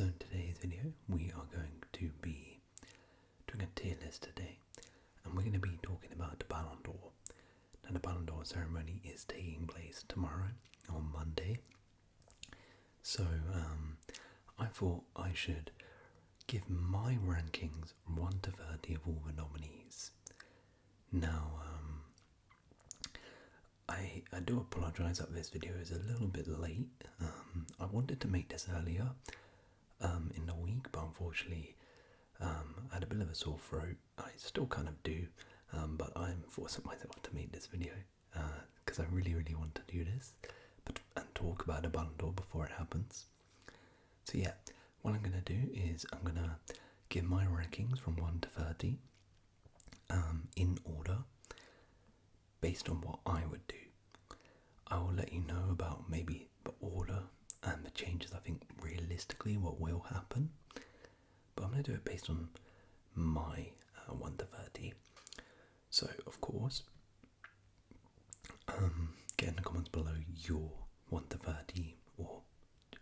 So in today's video we are going to be doing a tier list today, and we're going to be talking about the Ballon d'Or. Now the Ballon d'Or ceremony is taking place tomorrow on Monday, so I thought I should give my rankings 1 to 30 of all the nominees. Now I do apologise that this video is a little bit late. I wanted to make this earlier in the week, but unfortunately I had a bit of a sore throat. I still kind of do, but I'm forcing myself to make this video because I really want to do this and talk about the Ballon d'Or before it happens. So yeah, what I'm going to do is I'm going to give my rankings from 1 to 30 in order based on what I would do. I will let you know about maybe the order and the changes I think realistically what will happen, but I'm going to do it based on my 1 to 30. So of course, get in the comments below your 1 to 30, or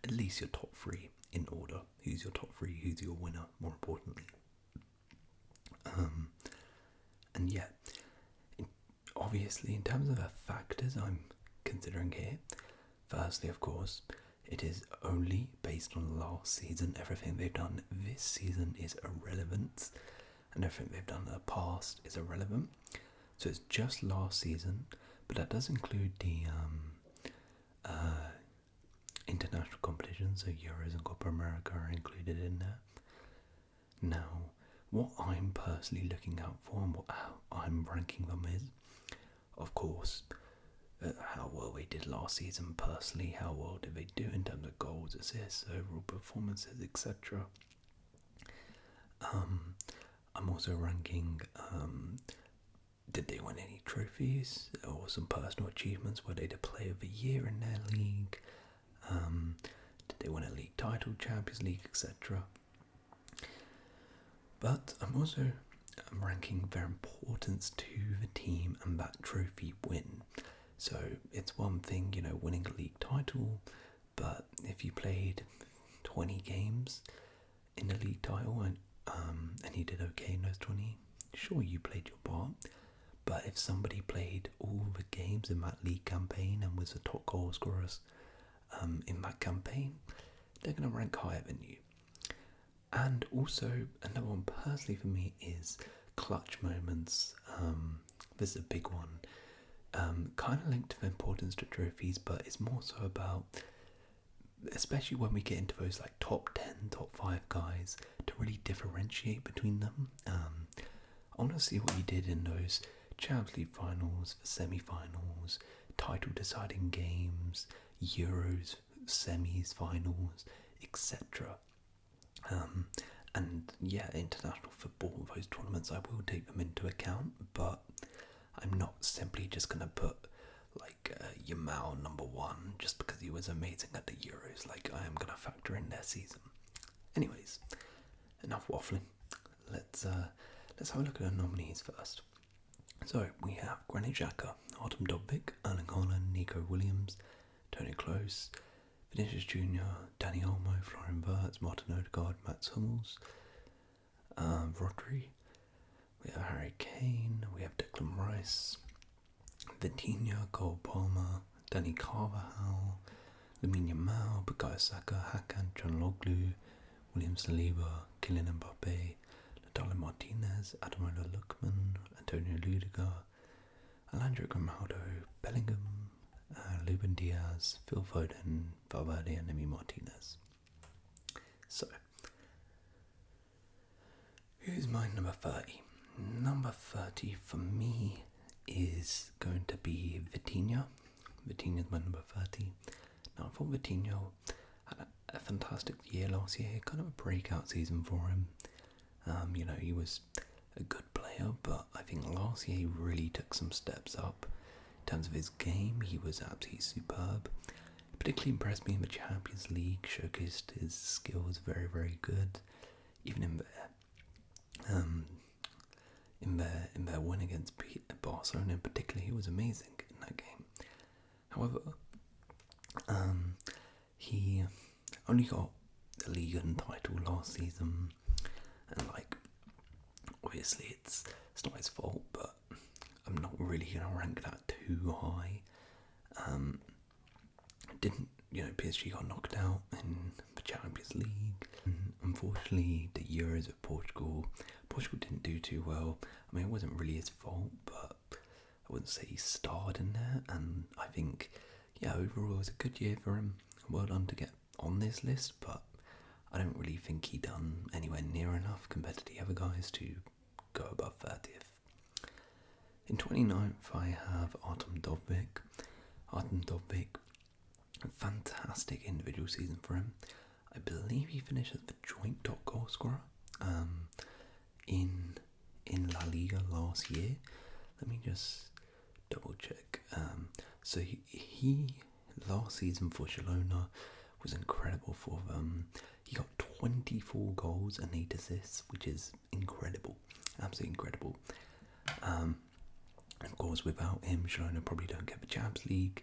at least your top 3 in order. Who's your top 3, who's your winner, more importantly. And yeah, obviously in terms of the factors I'm considering here, firstly of course it is only based on last season. Everything they've done this season is irrelevant, and everything they've done in the past is irrelevant. So it's just last season, but that does include the international competitions, so Euros and Copa America are included in there. Now, what I'm personally looking out for and how I'm ranking them is, of course, how well they did last season personally, how well did they do in terms of goals, assists, overall performances, etc. I'm also ranking, did they win any trophies or some personal achievements? Were they the player of the year in their league? Did they win a league title, Champions League, etc.? But I'm also ranking their importance to the team and that trophy win. So it's one thing, winning a league title, but if you played 20 games in the league title and you did okay in those 20, sure, you played your part. But if somebody played all the games in that league campaign and was the top goal scorers in that campaign, they're going to rank higher than you. And also, another one personally for me is clutch moments. This is a big one. Kind of linked to the importance to trophies, but it's more so about, especially when we get into those like top 10, top 5 guys, to really differentiate between them. I want to see what you did in those Champions League finals, the semi-finals, title deciding games, Euros, semis, finals, etc. And yeah, international football, those tournaments, I will take them into account, but I'm not simply just going to put like Yamal number 1 just because he was amazing at the Euros. Like, I am going to factor in their season. Anyways, enough waffling. Let's have a look at the nominees first. So we have Granit Xhaka, Artem Dovbyk, Erling Haaland, Nico Williams, Toni Kroos, Vinicius Jr., Dani Olmo, Florian Wirtz, Martin Odegaard, Mats Hummels, Rodri. We have Harry Kane, we have Declan Rice, Vitinha, Cole Palmer, Dani Carvajal, Lamine Yamal, Bukayo Saka, Hakan Çalhanoğlu, William Saliba, Kylian Mbappe, Lautaro Martinez, Ademola Lookman, Antonio Rudiger, Alejandro Grimaldo, Bellingham, Ruben Diaz, Phil Foden, Valverde, and Emi Martinez. So, who's my number 30? Number 30 for me is going to be Vitinha. Vitinha is my number 30. Now, I thought Vitinha had a fantastic year last year, kind of a breakout season for him. He was a good player, but I think last year he really took some steps up. In terms of his game, he was absolutely superb. He particularly impressed me in the Champions League, showcased his skills very good. Even in their win against Barcelona in particular, he was amazing in that game. However, he only got the Liga title last season, and like obviously it's not his fault, but I'm not really gonna rank that too high. PSG got knocked out in the Champions League. And unfortunately, the Euros of Portugal didn't do too well. I mean, it wasn't really his fault, but I wouldn't say he starred in there. And I think, yeah, overall it was a good year for him. Well done to get on this list, but I don't really think he done anywhere near enough compared to the other guys to go above 30th. In 29th, I have Artem Dovbyk. Fantastic individual season for him. I believe he finished as the joint top goal scorer in La Liga last year. Let me just double check. So he last season for Girona was incredible for them. He got 24 goals and 8 assists, which is incredible, absolutely incredible. Of course, without him, Girona probably don't get the Champions League.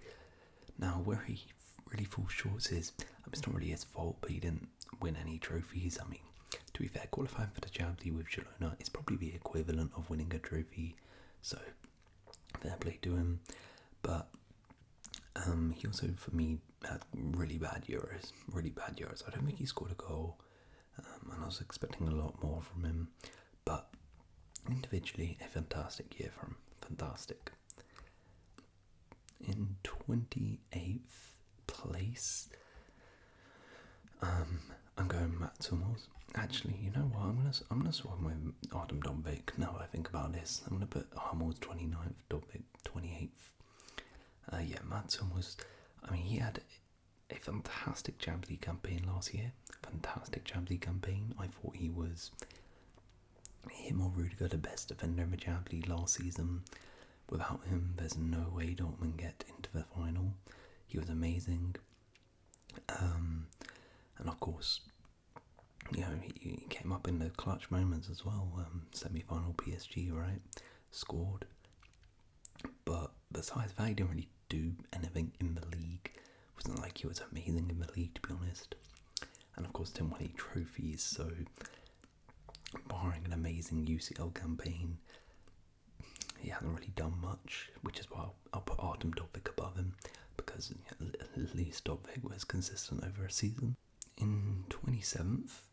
Now, where he really falls short is, it's not really his fault, but he didn't win any trophies. I mean, to be fair, qualifying for the Champions League with Girona is probably the equivalent of winning a trophy, so fair play to him. But he also, for me, had really bad Euros. I don't think he scored a goal, and I was expecting a lot more from him. But individually, a fantastic year for him. Fantastic. In 28th place, I'm going Matt Hummels. Actually, you know what? I'm gonna swap with Artem Dovbyk. Now I think about this, I'm gonna put Hummels 29th, Dovbyk 28th. Yeah, Matt Hummels. I mean, he had a fantastic Champions League campaign last year. I thought he was him or Rudiger the best defender in the Champions League last season. Without him, there's no way Dortmund get into the final. He was amazing. And of course, you know, he came up in the clutch moments as well. Semi-final PSG, right? Scored. But besides that, he didn't really do anything in the league. It wasn't like he was amazing in the league, to be honest. And of course, didn't win any trophies, so barring an amazing UCL campaign, he hasn't really done much, which is why I'll put Artem Dovbyk above him, because at least Dovbyk was consistent over a season. In 27th,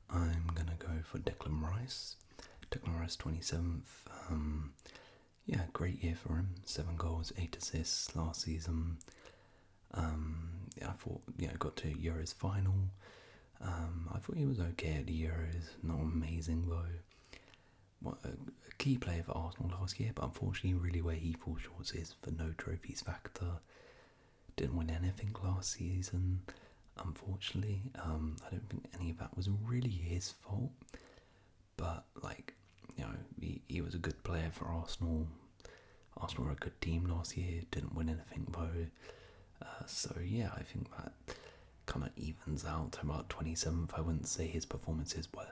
I'm going to go for Declan Rice. 27th. Yeah, great year for him. 7 goals, 8 assists last season. Yeah, I thought, got to Euros final. I thought he was okay at the Euros, not amazing though. A key player for Arsenal last year, but unfortunately, really where he falls short is the no trophies factor. Didn't win anything last season, unfortunately. I don't think any of that was really his fault, but he was a good player for Arsenal. Arsenal were a good team last year, didn't win anything though. So yeah, I think that kind of evens out to about 27th. I wouldn't say his performances were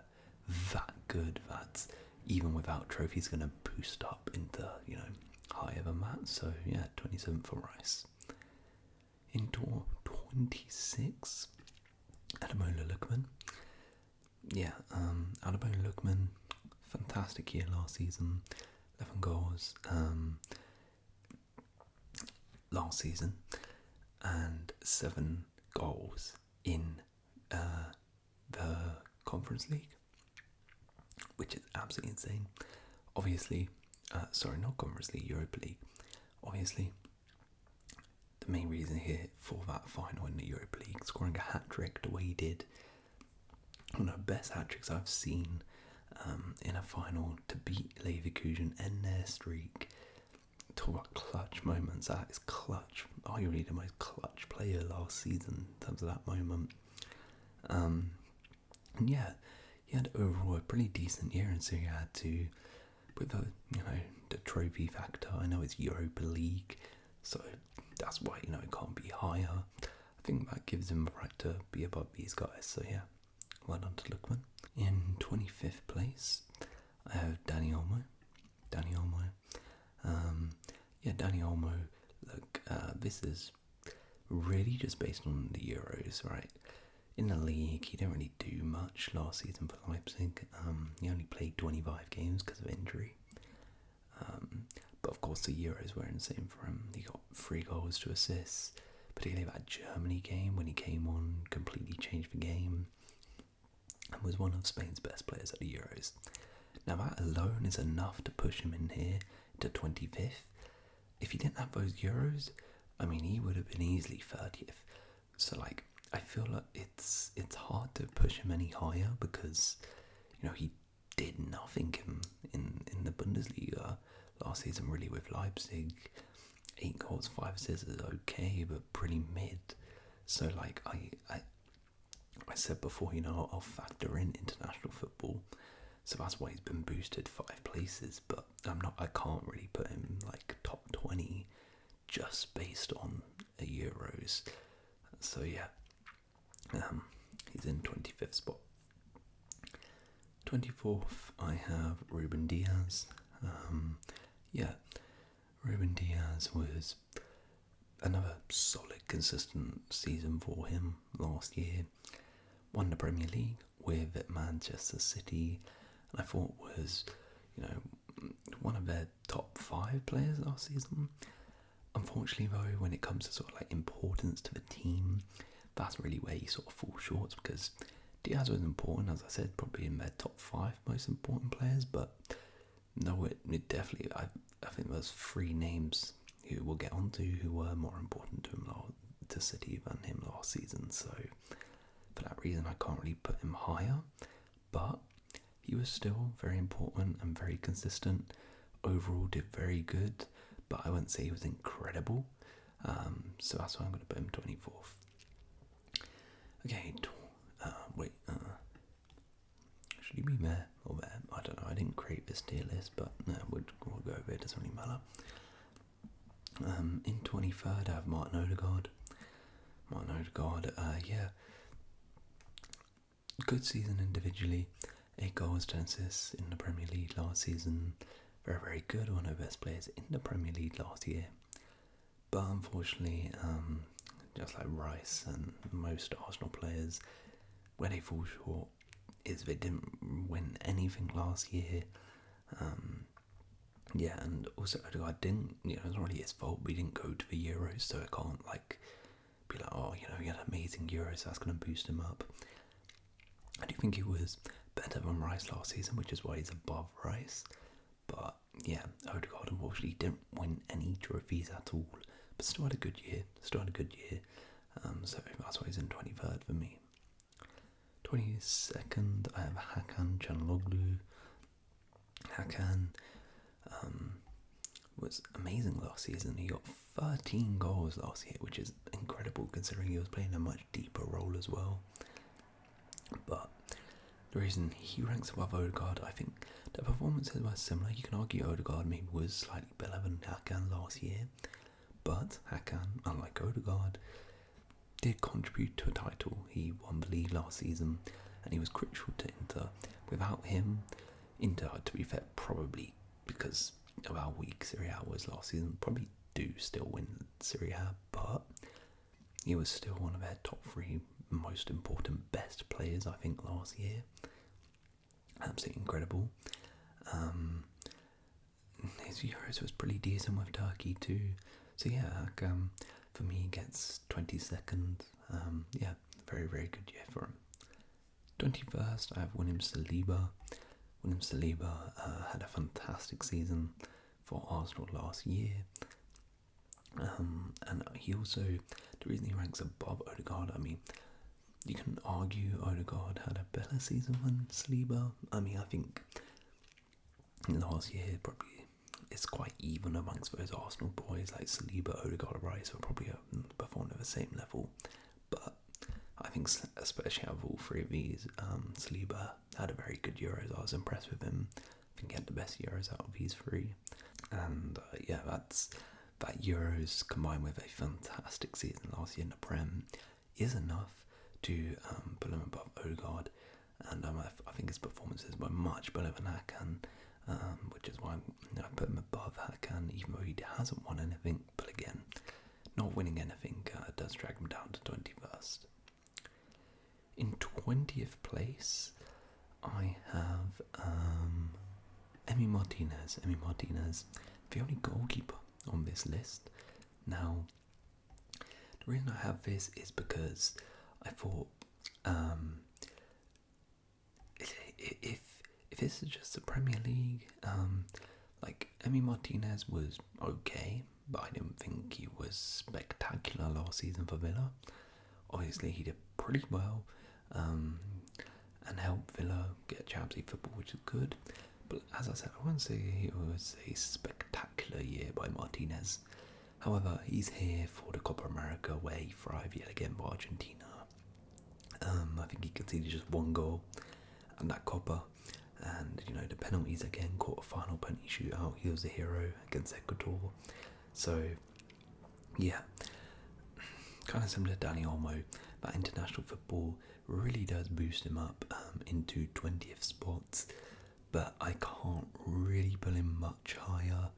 that good that even without trophies going to boost up into, higher than that. So yeah, 27th for Rice. In 26, Ademola Lookman. Yeah, Ademola Lookman, fantastic year last season. 11 goals last season and 7 goals in the Conference League, which is absolutely insane. Obviously, not Conference League, Europa League. Obviously, the main reason here for that final in the Europa League, scoring a hat-trick the way he did, one of the best hat-tricks I've seen in a final to beat Leverkusen and their streak. Talk about clutch moments. That is clutch. Arguably the most clutch player last season in terms of that moment. And yeah, he had overall a pretty decent year in Serie A too, with the trophy factor. I know it's Europa League, so that's why it can't be higher. I think that gives him the right to be above these guys. So yeah, well done to Lookman. In 25th place, I have Dani Olmo. Dani Olmo, look, this is really just based on the Euros, right? in the league, he didn't really do much last season for Leipzig. He only played 25 games because of injury. But of course, the Euros were insane for him. He got 3 goals, 2 assists. Particularly that Germany game when he came on, completely changed the game, and was one of Spain's best players at the Euros. Now that alone is enough to push him in here to 25th. If he didn't have those Euros, I mean, he would have been easily 30th. So like, I feel like it's hard to push him any higher because, you know, he did nothing in the Bundesliga last season really with Leipzig. 8 goals, 5 assists is okay, but pretty mid. So like I said before, you know, I'll factor in international football. So that's why he's been boosted 5 places, but I can't really put him like top 20 just based on a Euros. So yeah, he's in 25th spot. 24th, I have Ruben Diaz. Ruben Diaz was another solid, consistent season for him last year. Won the Premier League with Manchester City, and I thought was, you know, one of their top 5 players last season. Unfortunately though, when it comes to sort of like importance to the team, that's really where he sort of falls short, because Diaz was important, as I said, probably in their top 5 most important players, but no, it definitely, I think there's 3 names who we'll get onto who were more important to him to City than him last season, so for that reason I can't really put him higher, but he was still very important and very consistent. Overall did very good, but I wouldn't say he was incredible, so that's why I'm going to put him 24th. Okay, should he be there or there? I don't know, I didn't create this tier list, but no, we'll go over it, doesn't really matter. In 23rd I have Martin Odegaard. Good season individually, 8 goals, 10 assists in the Premier League last season. Very, very good, one of the best players in the Premier League last year. But unfortunately, just like Rice and most Arsenal players, where they fall short is they didn't win anything last year. And also Odegaard didn't, it's not really his fault, but he didn't go to the Euros, so it can't like be like, oh, he had an amazing Euros, that's going to boost him up. I do think he was better than Rice last season, which is why he's above Rice. But yeah, Odegaard unfortunately didn't win any trophies at all, but still had a good year. So that's why he's in 23rd for me. 22nd, I have Hakan Çalhanoğlu. Hakan was amazing last season. He got 13 goals last year, which is incredible considering he was playing a much deeper role as well. But the reason he ranks above Odegaard, I think the performances were similar. You can argue Odegaard maybe was slightly better than Hakan last year, but Hakan, unlike Odegaard, did contribute to a title. He won the league last season, and he was crucial to Inter. Without him, Inter, to be fair, probably because of how weak Serie A was last season, probably do still win Serie A, but he was still one of their top 3 most important, best players, I think, last year. Absolutely incredible. His Euros was pretty decent with Turkey too. So yeah, for me, he gets 22nd. Very, very good year for him. 21st, I have William Saliba. William Saliba had a fantastic season for Arsenal last year. And he also, the reason he ranks above Odegaard, I mean, you can argue Odegaard had a better season than Saliba. I mean, I think last year probably it's quite even amongst those Arsenal boys, like Saliba, Odegaard, Rice were probably performed at the same level. But I think especially out of all 3 of these, Saliba had a very good Euros. I was impressed with him. I think he had the best Euros out of these 3. And that Euros combined with a fantastic season last year in the Prem is enough to put him above Odegaard, and I think his performances were much better than Hakan, which is why I put him above Hakan, even though he hasn't won anything. But again, not winning anything does drag him down to 21st. place, I have Emi Martinez. Emi Martinez, the only goalkeeper on this list. Now, the reason I have this is because I thought if this is just the Premier League, like Emi Martinez was okay, but I didn't think he was spectacular last season for Villa. Obviously, he did pretty well and helped Villa get Champions League football, which is good. But as I said, I wouldn't say it was a spectacular year by Martinez. However, he's here for the Copa America where he thrived yet again by Argentina. I think he conceded just one goal in that Copa. And, you know, the penalties again, quarter-final penalty shootout, he was the hero against Ecuador. So, yeah, kind of similar to Dani Olmo, that international football really does boost him up into 20th spots. But I can't really pull him much higher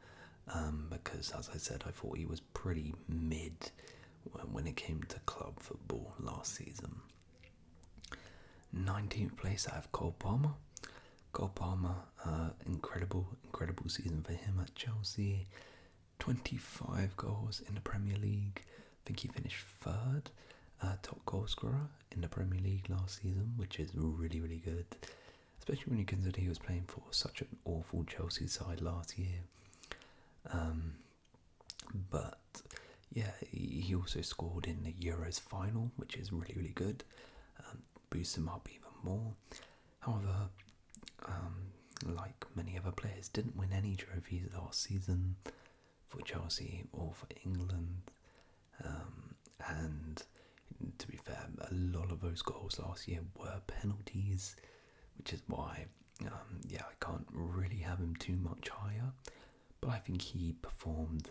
because, as I said, I thought he was pretty mid when it came to club football last season. 19th place, I have Cole Palmer. Cole Palmer, incredible season for him at Chelsea. 25 goals in the Premier League. I think he finished third top goal scorer in the Premier League last season, which is really, really good. Especially when you consider he was playing for such an awful Chelsea side last year. But yeah, he also scored in the Euros final, which is really, really good. Boosts him up even more. However, like many other players, didn't win any trophies last season for Chelsea or for England. And to be fair, a lot of those goals last year were penalties, which is why, I can't really have him too much higher. But I think he performed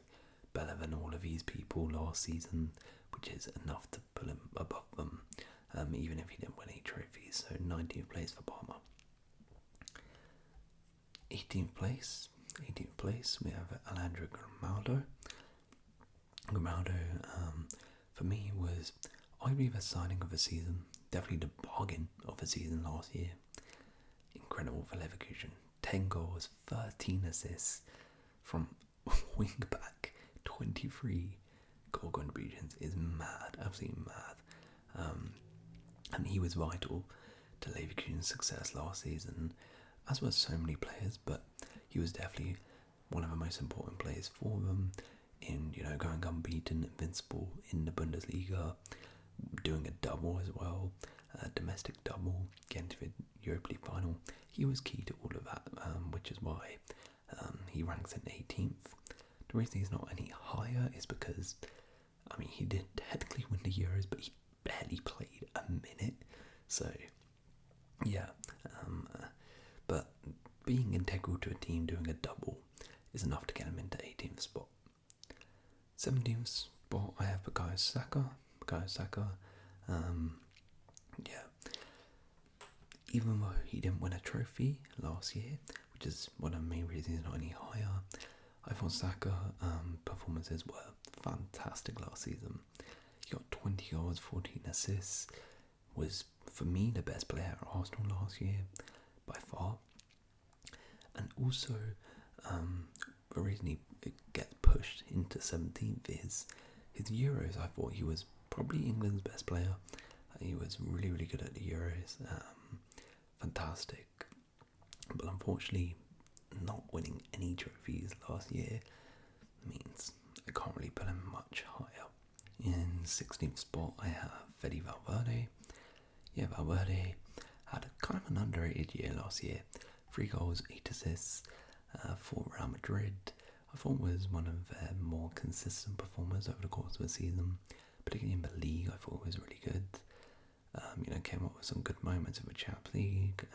better than all of these people last season, which is enough to put him above them, even if he didn't win any trophies. So 19th place for Palmer. 18th place, we have Alejandro Grimaldo. Grimaldo, for me, was arguably the signing of the season, definitely the bargain of the season last year. Incredible for Leverkusen. 10 goals, 13 assists from wing back, 23 goal contributions is mad, absolutely mad. And he was vital to Leverkusen's success last season, as were so many players, but he was definitely one of the most important players for them in, going unbeaten, invincible in the Bundesliga, doing a double as well, a domestic double, getting to the Europa League final. He was key to all of that, which is why he ranks in 18th. The reason he's not any higher is because, he did technically win the Euros, but he barely played a minute. So, yeah. But being integral to a team doing a double is enough to get him into 18th spot. 17th spot, I have Bukayo Saka. Even though he didn't win a trophy last year, which is one of the main reasons he's not any higher, I thought Saka performances were fantastic last season. He got 20 goals, 14 assists, was for me the best player at Arsenal last year by far. And also, the reason he gets pushed into 17th is his Euros. I thought he was probably England's best player. He was really, really good at the Euros. Fantastic. But unfortunately, not winning any trophies last year means I can't really put him much higher. In 16th spot, I have Fede Valverde. Yeah, Valverde had kind of an underrated year last year. 3 goals, 8 assists for Real Madrid. I thought was one of their more consistent performers over the course of the season. Particularly in the league, I thought was really good. Came up with some good moments in the Champions League.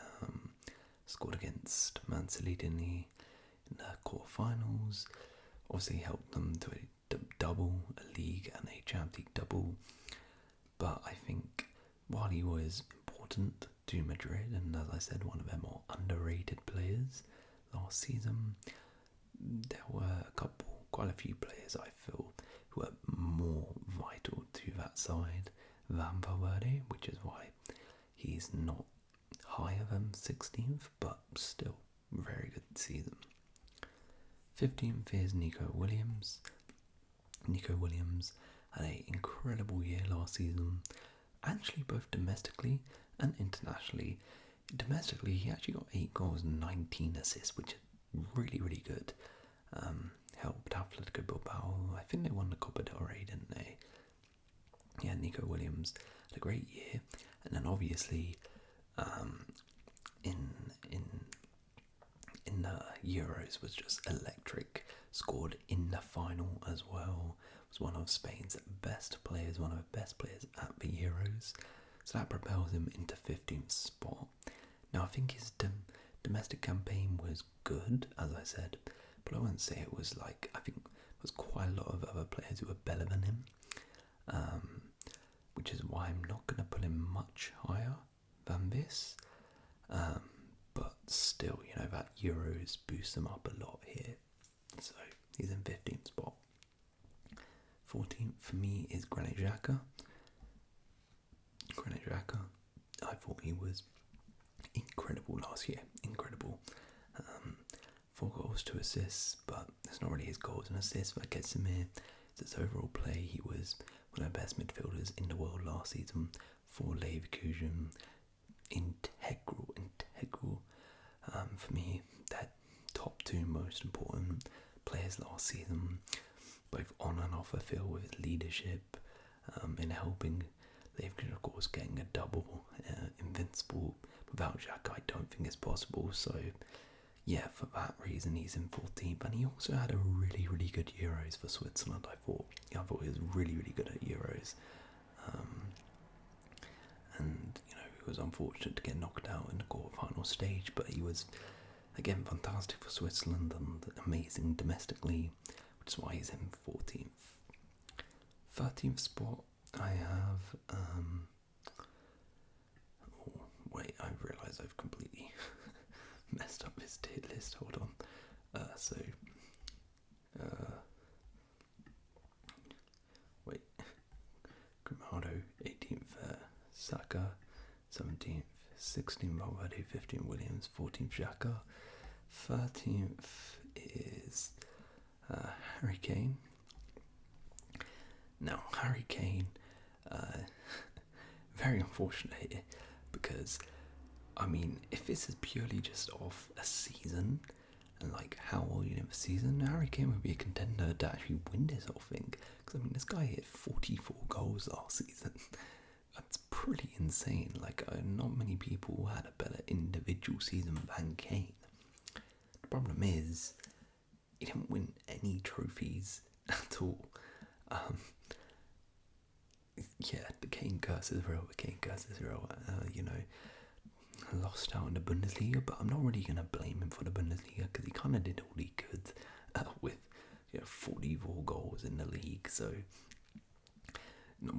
Scored against Man City in the quarterfinals. Obviously helped them to a double, a league and a Champions League double. But I think while he was important to Madrid, and as I said, one of their more underrated players last season, there were quite a few players I feel who were more vital to that side than Valverde, which is why he's not higher than 16th, but still very good season. 15th is Nico Williams. Nico Williams had an incredible year last season, actually both domestically and internationally. Domestically, he actually got 8 goals and 19 assists, which is really, really good. Helped Atletico Bilbao. I think they won the Copa del Rey, didn't they? Yeah, Nico Williams had a great year, and then obviously, in the Euros was just electric. Scored in the final as well. Was one of Spain's best players, one of the best players at the Euros. So that propels him into 15th spot. Now I think his domestic campaign was good, as I said, but I wouldn't say it was like, I think there was quite a lot of other players who were better than him, which is why I'm not going to put him much higher than this, but still, you know, that Euros boosts him up a lot here, so he's in 15th spot. 14th for me is Granit Xhaka. I thought he was incredible last year, incredible. 4 goals, 2 assists, but it's not really his goals and assists that gets him here. It's his overall play. He was one of the best midfielders in the world last season for Leverkusen. Integral. For me, that top 2 most important players last season, both on and off the field, with his leadership in helping Leverkusen, of course, getting a double, invincible. Without Xhaka, I don't think it's possible. So, yeah, for that reason, he's in 14th. And he also had a really, really good Euros for Switzerland. I thought he was really, really good at Euros. And you know, it was unfortunate to get knocked out in the quarter-final stage, but he was, again, fantastic for Switzerland and amazing domestically, which is why he's in 14th. 13th spot, I have, I realise I've completely messed up his tier list, hold on. Grimaldo, 18th, Saka, 17th, 16th, Valverde, 15th, Williams, 14th, Xhaka, 13th is Harry Kane. Now, Harry Kane, very unfortunate here, because, I mean, if this is purely just off a season, and like how well you know the season, Harry Kane would be a contender to actually win this whole thing. Because I mean, this guy hit 44 goals last season. That's pretty insane. Like, not many people had a better individual season than Kane. The problem is, he didn't win any trophies at all. Yeah, the Kane curse is real. You know, lost out in the Bundesliga, but I'm not really going to blame him for the Bundesliga because he kind of did all he could with 44 goals in the league. So,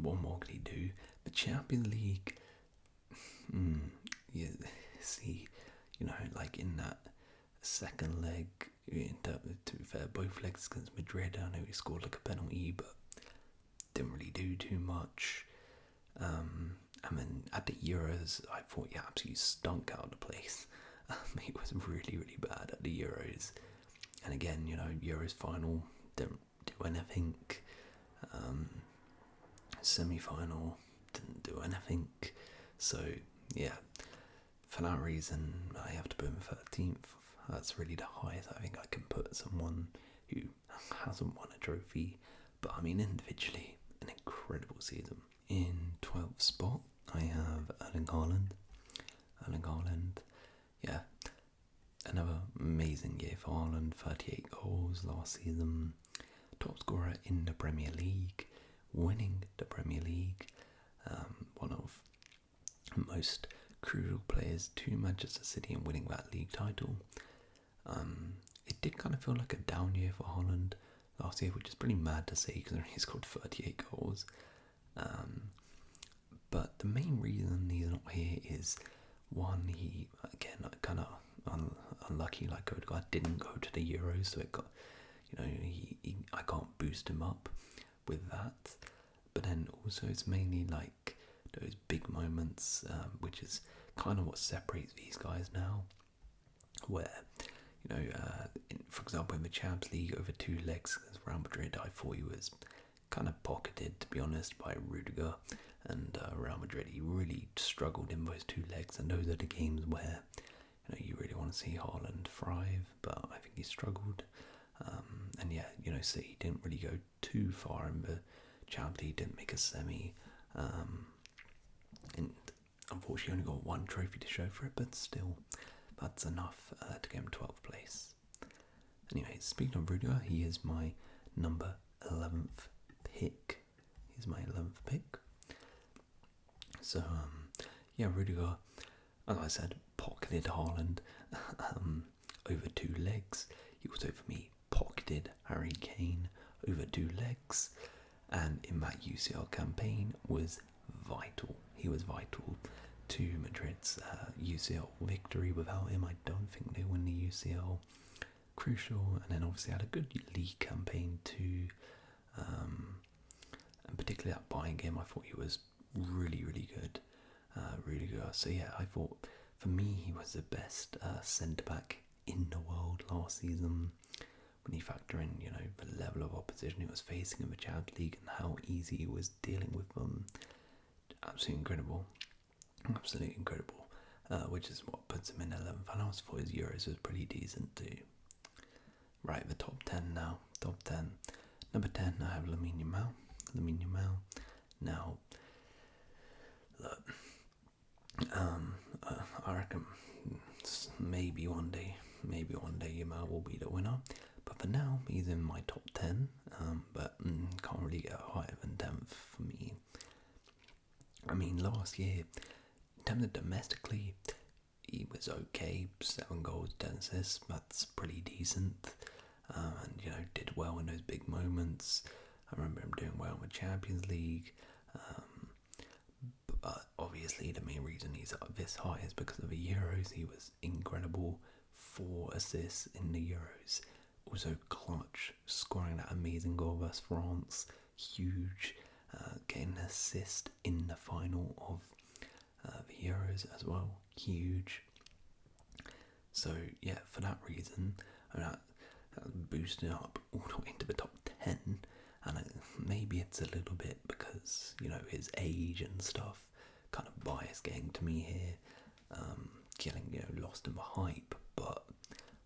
what more could he do? The Champions League, you see, you know, like in that second leg, to be fair, both legs against Madrid, I know he scored like a penalty, but didn't really do too much. I mean, at the Euros, I thought he absolutely stunk out of the place. He was really, really bad at the Euros. And again, you know, Euros final, didn't do anything. Semi-final, didn't do anything. So, yeah, for that reason, I have to put him 13th. That's really the highest I think I can put someone who hasn't won a trophy. But I mean, individually, an incredible season. In 12th spot, I have Erling Haaland. Yeah, another amazing year for Haaland. 38 goals last season. Top scorer in the Premier League. Winning the Premier League. One of the most crucial players to Manchester City in winning that league title. It did kind of feel like a down year for Haaland last year, which is pretty mad to say because he scored 38 goals. But the main reason he's not here is, one, he, again, kind of unlucky, like Odegaard didn't go to the Euros, so it got, you know, I can't boost him up with that. But then also it's mainly like those big moments, which is kind of what separates these guys now, where, for example, in the Champions League over 2 legs against Real Madrid, I thought he was kind of pocketed, to be honest, by Rudiger and Real Madrid. He really struggled in those 2 legs, and those are the games where you really want to see Haaland thrive, but I think he struggled. And yeah, City didn't really go too far in the Champions League, didn't make a semi, and unfortunately only got 1 trophy to show for it, but still, that's enough to get him 12th place. Anyway, speaking of Rudiger, he is my number 11th pick. He's my 11th pick. So, yeah, Rudiger, as I said, pocketed Haaland over 2 legs. He also, for me, pocketed Harry Kane over 2 legs. And in that UCL campaign was vital. He was vital to Madrid's UCL victory. Without him, I don't think they win the UCL. Crucial. And then obviously had a good league campaign too. And particularly that buying game, I thought he was really, really good. Really good. So yeah, I thought for me he was the best centre-back in the world last season. When you factor in, the level of opposition he was facing in the Champions League and how easy he was dealing with them. Absolutely incredible. Absolutely incredible. Which is what puts him in 11th. And I also thought his Euros was pretty decent too. Right, the top 10 now. Top 10. Number 10, I have Lamine Yamal. Now, look, I reckon maybe one day Yamal will be the winner. But for now, he's in my top 10. But can't really get higher than 10th for me. I mean, last year, in terms of domestically, he was okay. 7 goals, 10 assists. That's pretty decent. And did well in those big moments. I remember him doing well in the Champions League. But obviously, the main reason he's up this high is because of the Euros. He was incredible. 4 assists in the Euros. Also clutch, scoring that amazing goal versus France. Huge. Getting an assist in the final of the Euros as well. Huge. So yeah, for that reason, that boosted up all the way into the top 10. And maybe it's a little bit because his age and stuff, kind of bias getting to me here, getting lost in the hype. But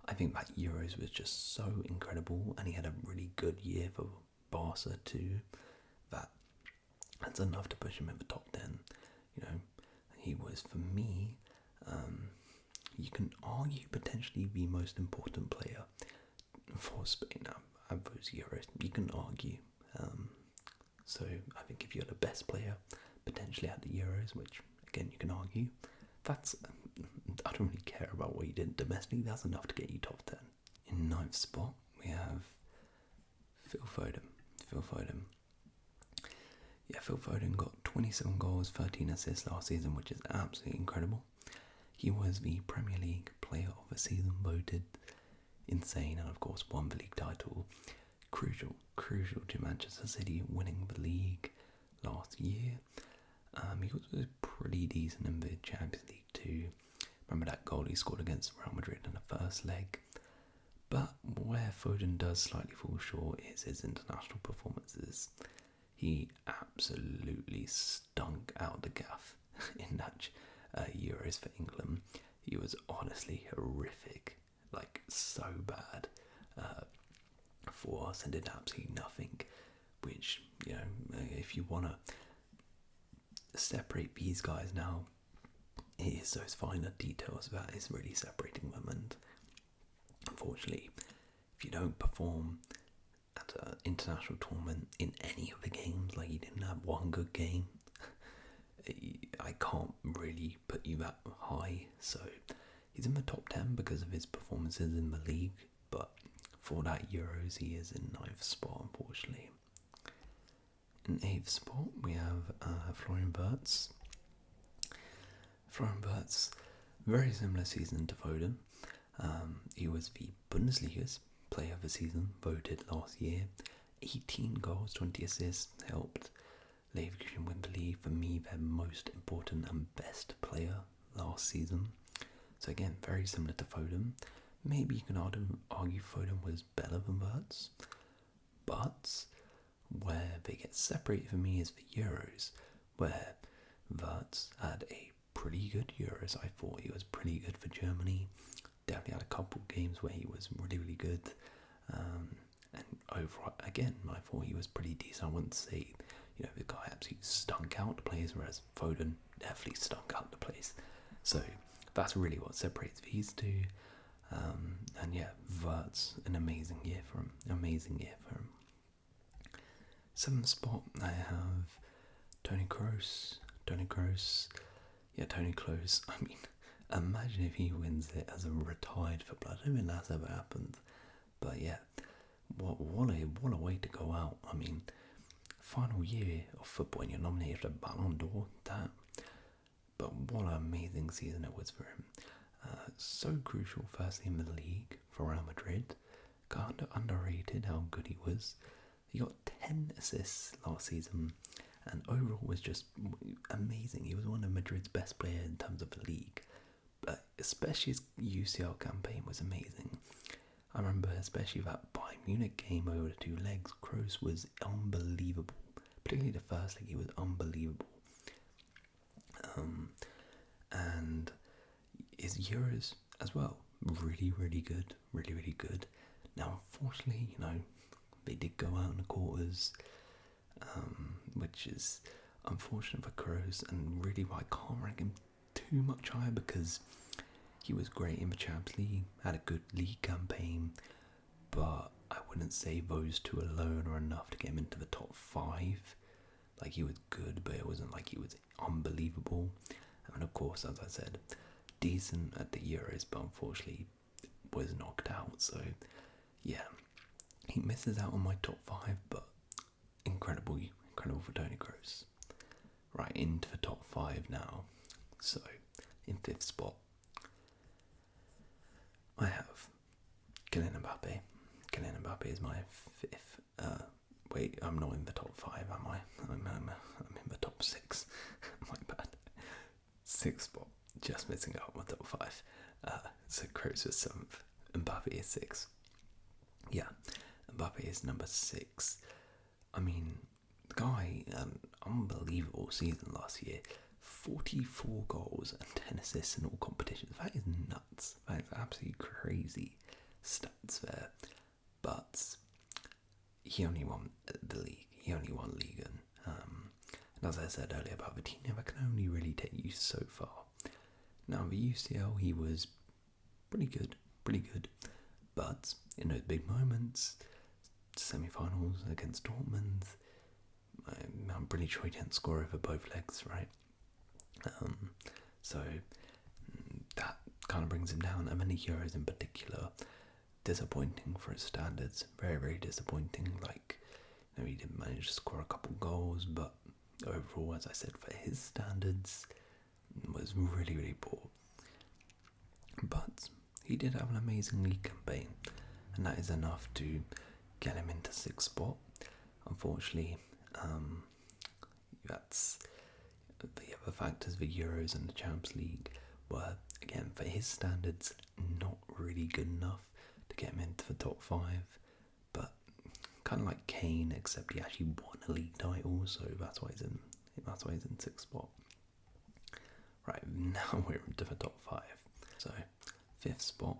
I think that Euros was just so incredible, and he had a really good year for Barca too. That's enough to push him in the top 10. He was, for me, you can argue potentially the most important player for Spain at those Euros. You can argue. So I think if you're the best player potentially at the Euros, which again you can argue, that's I don't really care about what you did domestically. That's enough to get you top 10. In 9th spot we have Phil Foden. Yeah, Phil Foden got 27 goals, 13 assists last season, which is absolutely incredible. He was the Premier League Player of the Season voted. Insane, and of course won the league title. Crucial to Manchester City winning the league last year. He was pretty decent in the Champions League too. Remember that goal he scored against Real Madrid in the first leg. But where Foden does slightly fall short is his international performances. He absolutely stunk out the gaff in that Euros for England. He was honestly horrific, like so bad for us, and did absolutely nothing. Which, if you want to separate these guys now, it is those finer details that is really separating them. And unfortunately, if you don't perform at an international tournament in any of the games, like you didn't have one good game, I can't really put you that high. So he's in the top 10 because of his performances in the league, but for that Euros he is in 9th spot, unfortunately. In 8th spot we have Florian Wirtz. Very similar season to Foden. He was the Bundesliga's Player of the Season voted last year. 18 goals, 20 assists, helped Leverkusen win the league. For me, their most important and best player last season. So again, very similar to Foden. Maybe you can argue Foden was better than Wirtz, but where they get separated for me is the Euros, where Wirtz had a pretty good Euros. I thought he was pretty good for Germany. Definitely had a couple games where he was really, really good. And overall, again, I thought he was pretty decent. I wouldn't say, the guy absolutely stunk out the place, whereas Foden definitely stunk out the place. So that's really what separates these two. And yeah, Wirtz, an amazing year for him. Seventh spot, I have Tony Kroos. Tony Kroos. I mean, imagine if he wins it as a retired footballer. I don't think that's ever happened. But yeah, what a way to go out. I mean, final year of football and you're nominated for the Ballon d'Or. But what an amazing season it was for him. So crucial, firstly in the league for Real Madrid. Kind of underrated how good he was. He got 10 assists last season, and overall was just amazing. He was one of Madrid's best players in terms of the league, but especially his UCL campaign was amazing. I remember especially that Bayern Munich game over the two legs. Kroos was unbelievable. Particularly the first leg, he was unbelievable. And his Euros as well, really, really good, really, really good. Now, unfortunately, they did go out in the quarters, which is unfortunate for Kroos, and really I can't rank him too much higher because he was great in the Champions League, had a good league campaign, but I wouldn't say those two alone are enough to get him into the top 5. Like, he was good, but it wasn't like he was unbelievable. And of course, as I said, decent at the Euros, but unfortunately was knocked out. So yeah, he misses out on my top 5, but incredible for Toni Kroos. Right, into the top 5 now. So in 5th spot, I have Kylian Mbappe. Kylian Mbappe is my 5th. Wait, I'm not in the top 5, am I? I'm in the top 6. My bad. 6th spot, just missing out on my top 5. So Kroos is 7th, Mbappe is 6th. Yeah, Mbappe is number 6. I mean, the guy, an unbelievable season last year. 44 goals and 10 assists in all competitions. That is nuts. That is absolutely crazy stats there. But he only won the league. He only won Liga. And as I said earlier about Vitinha, that can only really take you so far. Now, the UCL, he was pretty good. But in those big moments, semi-finals against Dortmund, I'm pretty sure he didn't score over both legs, right? So that kind of brings him down. And then the Euros in particular, disappointing for his standards. Very, very disappointing. Like, he didn't manage to score a couple goals, but overall, as I said, for his standards, was really, really poor. But he did have an amazing league campaign, and that is enough to get him into 6th spot. Unfortunately, that's the other factors. The Euros and the Champions League were, again, for his standards, not really good enough to get him into the top 5. But kind of like Kane, except he actually won a league title, so that's why he's in 6th spot. Right, now we're into the top 5. So 5th spot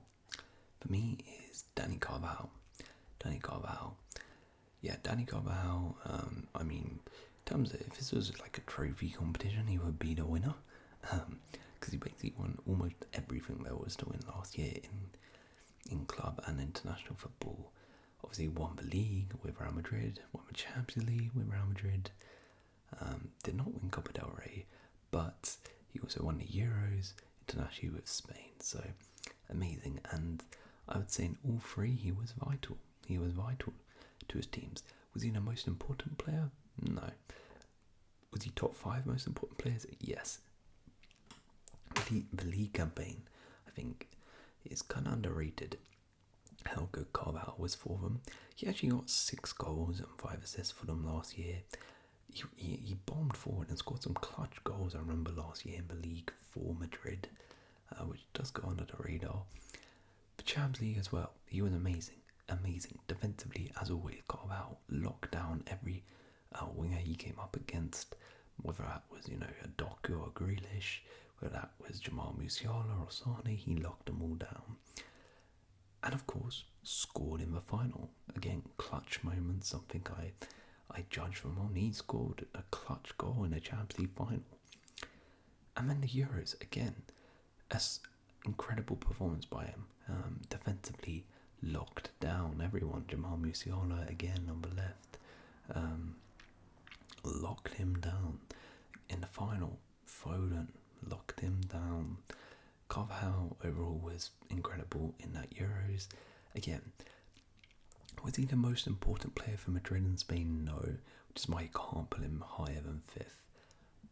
for me is Dani Carvajal. Yeah, Dani Carvajal. I mean, in terms of if this was like a trophy competition, he would be the winner. Because he basically won almost everything there was to win last year in club and international football. Obviously, won the league with Real Madrid, won the Champions League with Real Madrid. Did not win Copa del Rey, but he also won the Euros internationally with Spain. So amazing, and I would say in all 3 he was vital. He was vital to his teams. Was he the most important player? No. Was he top 5 most important players? Yes. The league campaign, I think, is kind of underrated. How good Carvajal was for them. He actually got 6 goals and 5 assists for them last year. he bombed forward and scored some clutch goals. I remember last year in the league for Madrid, which does go under the radar. The Champions League as well, he was amazing. Defensively, as always, got about locked down every winger he came up against, whether that was, a Doku or Grealish, whether that was Jamal Musiala or Sane, he locked them all down. And of course, scored in the final. Again, clutch moments, something I judge from on. He scored a clutch goal in a Champions League final. And then the Euros, again, incredible performance by him. Defensively, locked down everyone. Jamal Musiala again on the left, locked him down. In the final, Foden locked him down. Carvajal overall was incredible in that Euros. Again, was he the most important player for Madrid and Spain? No, which is why you can't put him higher than 5th.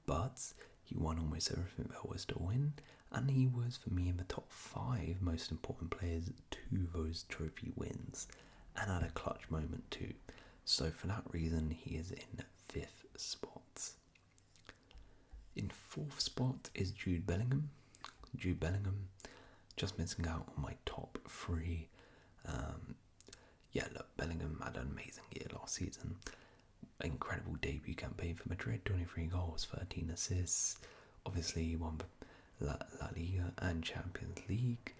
But he won almost everything there was to win, and he was, for me, in the top 5 most important players to those trophy wins, and had a clutch moment too. So for that reason, he is in 5th spot. In 4th spot is Jude Bellingham. Jude Bellingham, just missing out on my top 3. Bellingham had an amazing year last season. Incredible debut campaign for Madrid, 23 goals, 13 assists. Obviously, he won La Liga and Champions League.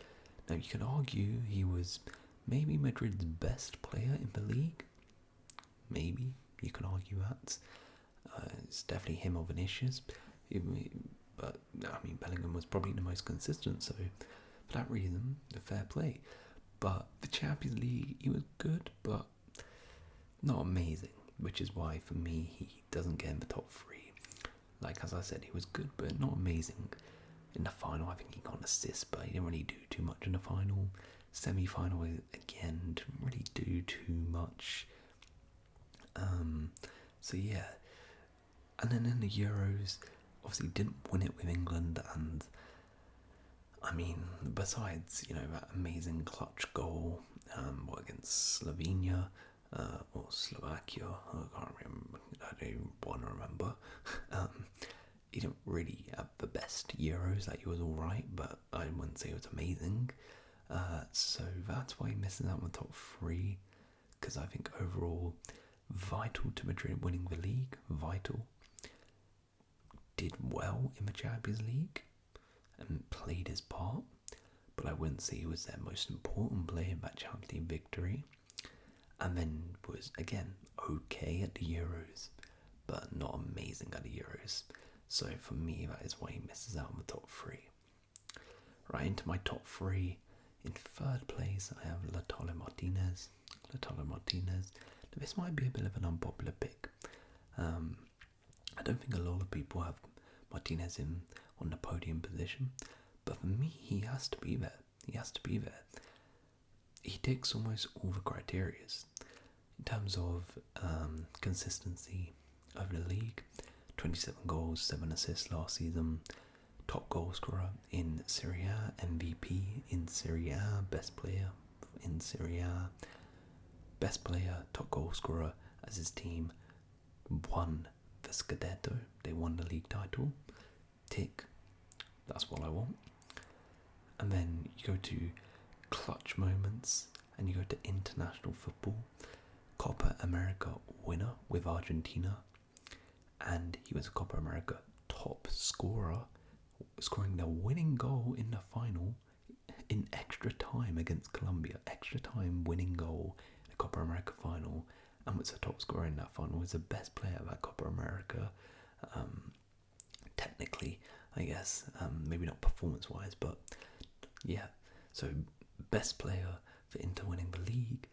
Now, you can argue he was maybe Madrid's best player in the league. Maybe, you can argue that. It's definitely him or Vinicius. But, Bellingham was probably the most consistent, so for that reason, the fair play. But the Champions League, he was good, but not amazing, which is why, for me, he doesn't get in the top 3. Like, as I said, he was good, but not amazing. In the final, I think he got an assist, but he didn't really do too much in the final. Semi-final, again, didn't really do too much. So, yeah. And then in the Euros, obviously didn't win it with England, and besides, that amazing clutch goal, against Slovenia, or Slovakia, I can't remember, I don't want to remember. He didn't really have the best Euros, like he was alright, but I wouldn't say it was amazing. So that's why he misses out on the top 3, because I think overall, vital to Madrid winning the league, vital. Did well in the Champions League and played his part, but I wouldn't say he was their most important player in that Champions League victory. And then was, again, okay at the Euros, but not amazing at the Euros. So for me, that is why he misses out on the top 3. Right, into my top 3. In 3rd place, I have Lautaro Martinez. This might be a bit of an unpopular pick. I don't think a lot of people have Martinez on the podium position, but for me, he has to be there. He ticks almost all the criteria in terms of consistency over the league. 27 goals, 7 assists last season. Top goal scorer in Serie A, MVP in Serie A, best player in Serie A, best player, top goal scorer as his team won the Scudetto. They won the league title. Tick. That's what I want. And then you go to clutch moments and you go to international football. Copa America winner with Argentina. And he was a Copa America top scorer, scoring the winning goal in the final in extra time against Colombia. Extra time winning goal in the Copa America final, and was the top scorer in that final. Was the best player of that Copa America. Technically, I guess, maybe not performance-wise, but yeah. So best player for Inter winning the league,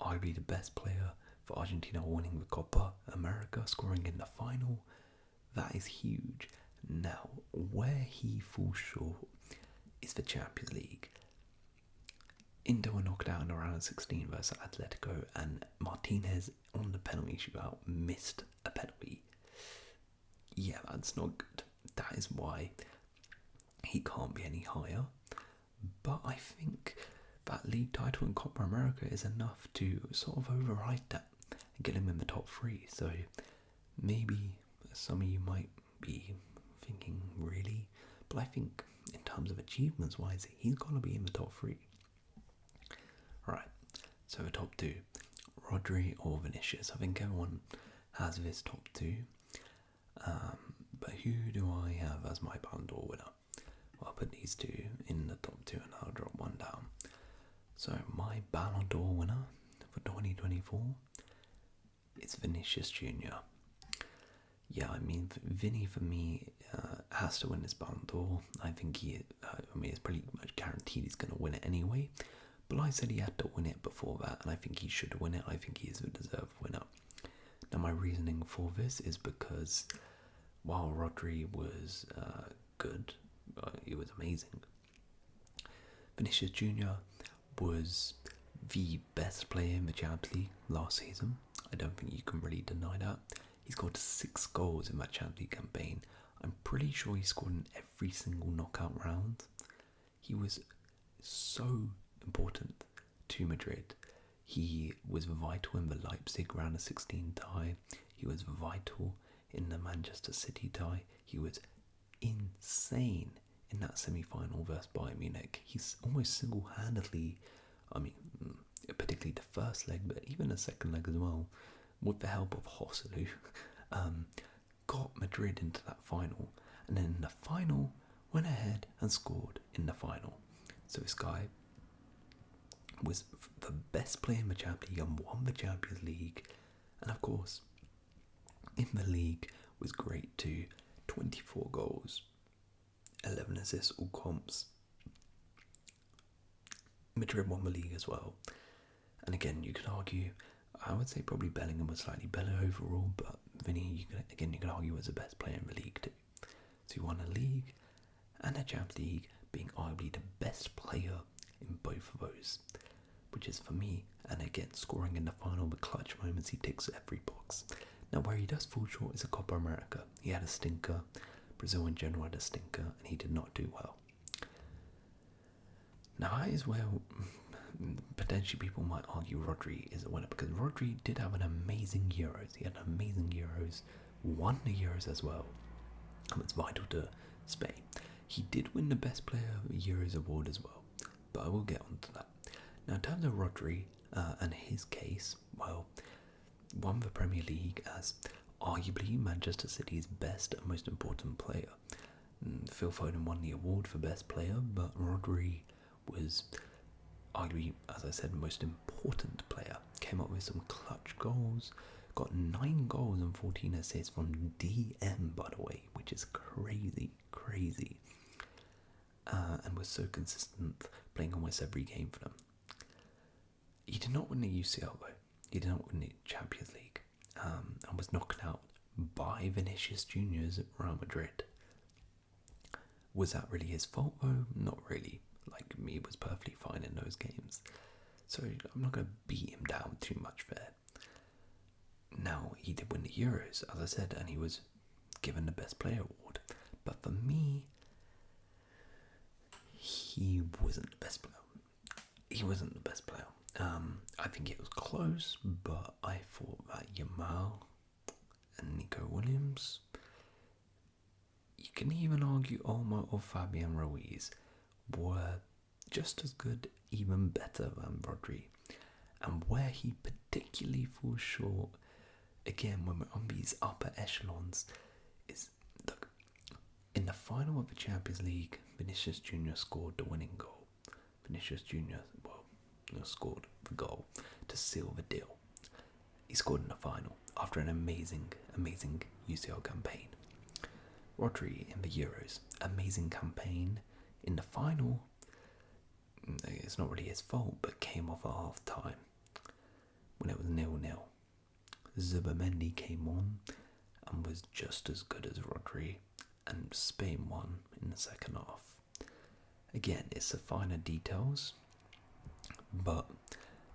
arguably the best player for Argentina winning the Copa America, scoring in the final. That is huge. Now, where he falls short is the Champions League. Inter were knocked out in the round of 16 versus Atletico, and Martinez on the penalty shootout missed a penalty. Yeah, that's not good. That is why he can't be any higher. But I think that league title in Copa America is enough to sort of override that and get him in the top 3. So maybe some of you might be thinking, really? But I think in terms of achievements wise, he's got to be in the top 3. Right, so the top 2, Rodri or Vinicius. I think everyone has this top 2. But who do I have as my Ballon d'Or winner? Well, I'll put these 2 in the top 2 and I'll drop one down. So my Ballon d'Or winner for 2024 is Vinicius Jr. Yeah, I mean, Vinny for me has to win this Ballon d'Or. I think it's pretty much guaranteed he's going to win it anyway. But I said he had to win it before that, and I think he should win it. I think he is a deserved winner. Now, my reasoning for this is because while Rodri was good, he was amazing, Vinicius Jr. was the best player in the Champions League last season. I don't think you can really deny that. He scored 6 goals in that Champions League campaign. I'm pretty sure he scored in every single knockout round. He was so important to Madrid. He was vital in the Leipzig round of 16 tie. He was vital in the Manchester City tie. He was insane in that semi-final versus Bayern Munich. He's almost single-handedly, particularly the first leg, but even the second leg as well, with the help of Joselu, got Madrid into that final. And then in the final, went ahead and scored in the final. So this guy was the best player in the Champions League and won the Champions League. And of course, in the league was great too. 24 goals, 11 assists, all comps. Madrid won the league as well. And again, you could argue, I would say probably Bellingham was slightly better overall, but Vinny, you could argue was the best player in the league too. So he won a league and a Champions League, being arguably the best player in both of those, which is for me, and again, scoring in the final, the clutch moments, he ticks every box. Now, where he does fall short is a Copa America. He had a stinker, Brazil in general had a stinker, and he did not do well. Now, that is where potentially people might argue Rodri is a winner, because Rodri did have an amazing Euros. He had an amazing Euros, won the Euros as well, and was vital to Spain. He did win the Best Player of the Euros award as well, but I will get onto that. Now, in terms of Rodri and his case, well, won the Premier League as arguably Manchester City's best and most important player. Phil Foden won the award for Best Player, but Rodri was arguably, as I said, the most important player. Came up with some clutch goals, got 9 goals and 14 assists from DM, by the way, which is crazy. And was so consistent, playing almost every game for them. He did not win the UCL though. He did not win the Champions League, and was knocked out by Vinicius Jr.'s Real Madrid. Was that really his fault though? Not really. Like, he was perfectly fine in those games. So I'm not going to beat him down too much there. Now, he did win the Euros, as I said, and he was given the Best Player award. But for me, he wasn't the best player. I think it was close, but I thought that Yamal and Nico Williams, you can even argue Olmo or Fabian Ruiz, were just as good, even better than Rodri. And where he particularly falls short, again, when we're on these upper echelons, is, look, in the final of the Champions League, Vinicius Jr. scored the winning goal. Vinicius Jr. scored the goal to seal the deal. He scored in the final after an amazing UCL campaign. Rodri in the Euros, amazing campaign. In the final, it's not really his fault, but came off at half time when it was 0-0. Zubamendi came on and was just as good as Rodri, and Spain won in the second half. Again, it's the finer details, but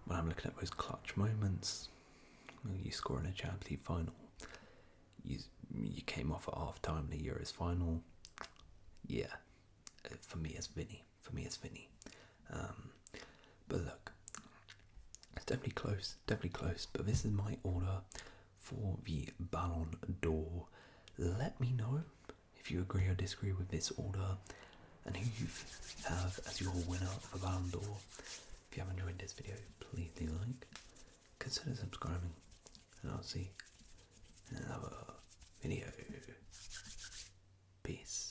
when I'm looking at those clutch moments, you score in a Champions League final, you came off at half time in the Euros final. Yeah, for me it's Vinny. But look, it's definitely close. But this is my order for the Ballon d'Or. Let me know if you agree or disagree with this order and who you have as your winner of a Ballon d'Or. If you have enjoyed this video, please do like, consider subscribing, and I'll see you in another video. Peace.